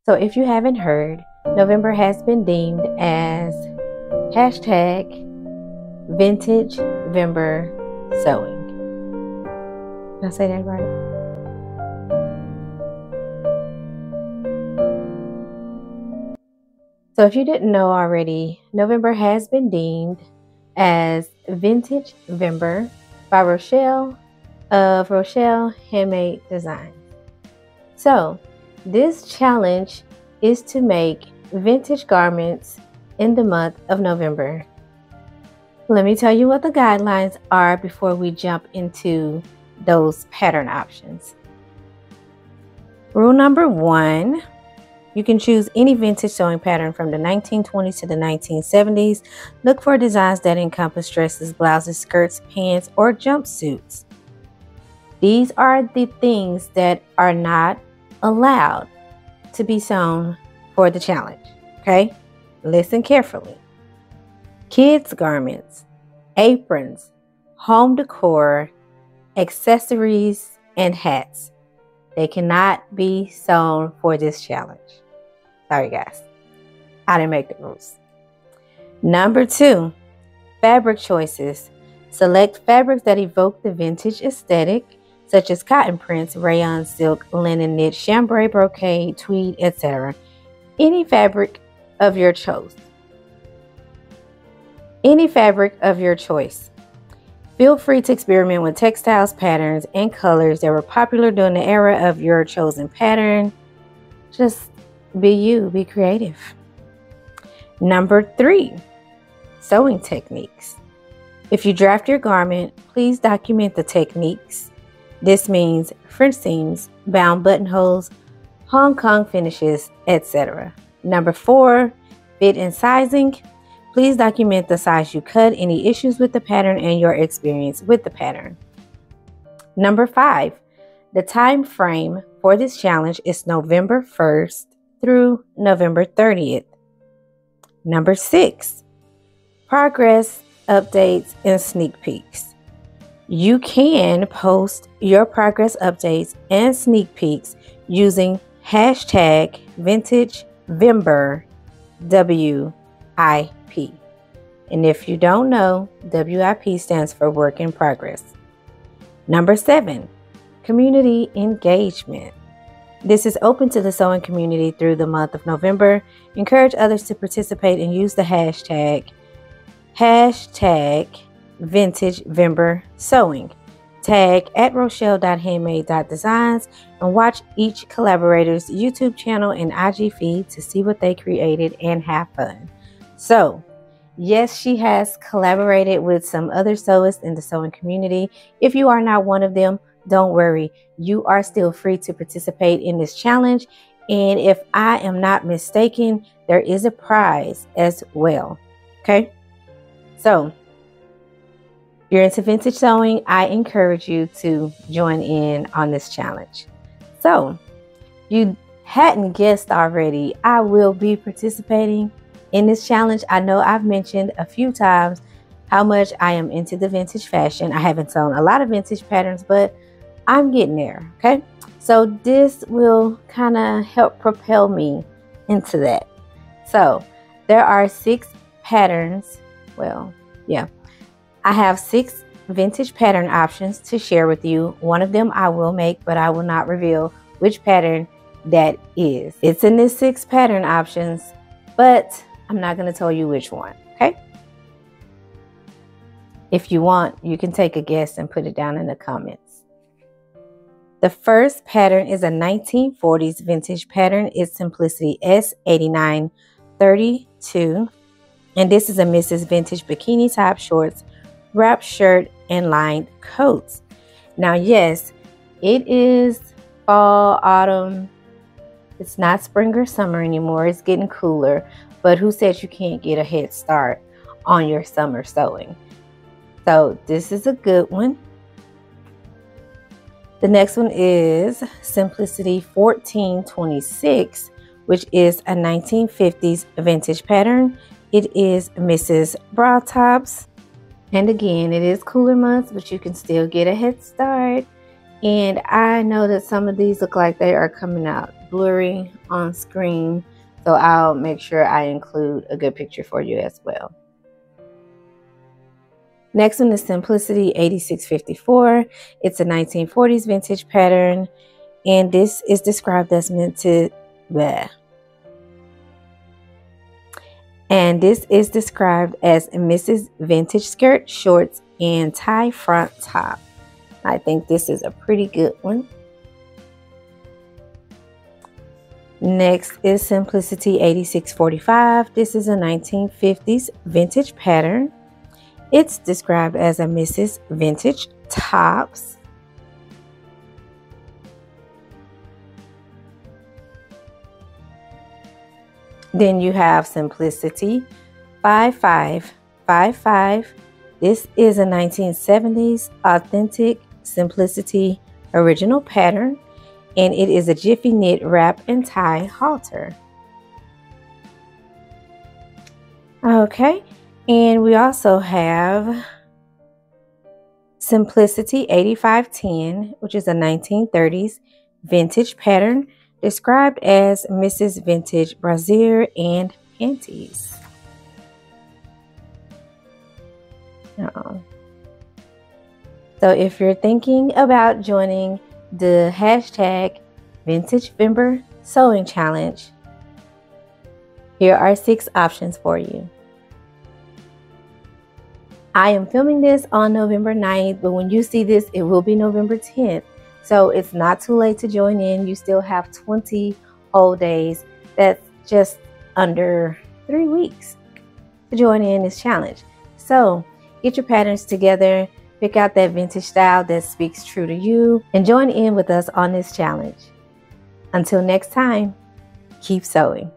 So if you haven't heard, November has been deemed as hashtag vintagevember sewing. Did I say that right? So if you didn't know already, November has been deemed as Vintagevember by Rochelle of Rochelle Handmade Design. So this challenge is to make vintage garments in the month of November. Let me tell you what the guidelines are before we jump into those pattern options. Rule number 1, you can choose any vintage sewing pattern from the 1920s to the 1970s. Look for designs that encompass dresses, blouses, skirts, pants, or jumpsuits. These are the things that are not allowed to be sewn for the challenge. Okay? Listen carefully. Kids' garments, aprons, home decor, accessories, and hats. They cannot be sewn for this challenge. Sorry guys, I didn't make the rules. Number 2, fabric choices. Select fabrics that evoke the vintage aesthetic, such as cotton prints, rayon, silk, linen, knit, chambray, brocade, tweed, etc. Any fabric of your choice. Any fabric of your choice. Feel free to experiment with textiles, patterns, and colors that were popular during the era of your chosen pattern. Just be you, be creative. Number 3, sewing techniques. If you draft your garment, please document the techniques. This means French seams, bound buttonholes, Hong Kong finishes, etc. Number 4, fit and sizing. Please document the size you cut, any issues with the pattern, and your experience with the pattern. Number 5, the time frame for this challenge is November 1st through November 30th. Number 6, progress, updates, and sneak peeks. You can post your progress updates and sneak peeks using hashtag vintagevember WIP. And if you don't know, WIP stands for work in progress. Number 7, community engagement. This is open to the sewing community through the month of November. Encourage others to participate and use the hashtag vintagevember sewing. Tag at rochelle.handmade.designs and watch each collaborator's YouTube channel and IG feed to see what they created and have fun. So, yes, she has collaborated with some other sewists in the sewing community. If you are not one of them, don't worry. You are still free to participate in this challenge. And if I am not mistaken, there is a prize as well. Okay? So, if you're into vintage sewing, I encourage you to join in on this challenge. So, you hadn't guessed already, I will be participating in this challenge. I know I've mentioned a few times how much I am into the vintage fashion. I haven't sewn a lot of vintage patterns, but I'm getting there, okay? So this will kind of help propel me into that. So there are 6 patterns. Well, yeah. I have 6 vintage pattern options to share with you. One of them I will make, but I will not reveal which pattern that is. It's in this 6 pattern options, but I'm not going to tell you which one, okay? If you want, you can take a guess and put it down in the comments. The first pattern is a 1940s vintage pattern. It's Simplicity S8932. And this is a Mrs. Vintage bikini top shorts, wrap shirt, and lined coats. Now, yes, it is fall, autumn. It's not spring or summer anymore. It's getting cooler. But who said you can't get a head start on your summer sewing? So this is a good one. The next one is Simplicity 1426, which is a 1950s vintage pattern. It is Mrs. Bra Tops. And again, it is cooler months, but you can still get a head start. And I know that some of these look like they are coming out blurry on screen, so I'll make sure I include a good picture for you as well. Next one is Simplicity 8654. It's a 1940s vintage pattern, and this is described as Mrs. Vintage skirt, shorts, and tie front top. I think this is a pretty good one. Next is Simplicity 8645. This is a 1950s vintage pattern. It's described as a Mrs. Vintage tops. Then you have Simplicity 5555. This is a 1970s authentic Simplicity original pattern, and it is a jiffy knit wrap and tie halter. Okay, and we also have Simplicity 8510, which is a 1930s vintage pattern described as Mrs. Vintage brassiere and panties. So if you're thinking about joining the hashtag #VintageVember sewing challenge, here are 6 options for you. I am filming this on November 9th, but when you see this, it will be November 10th. So it's not too late to join in. You still have 20 whole days. That's just under 3 weeks to join in this challenge. So get your patterns together, pick out that vintage style that speaks true to you, and join in with us on this challenge. Until next time, keep sewing.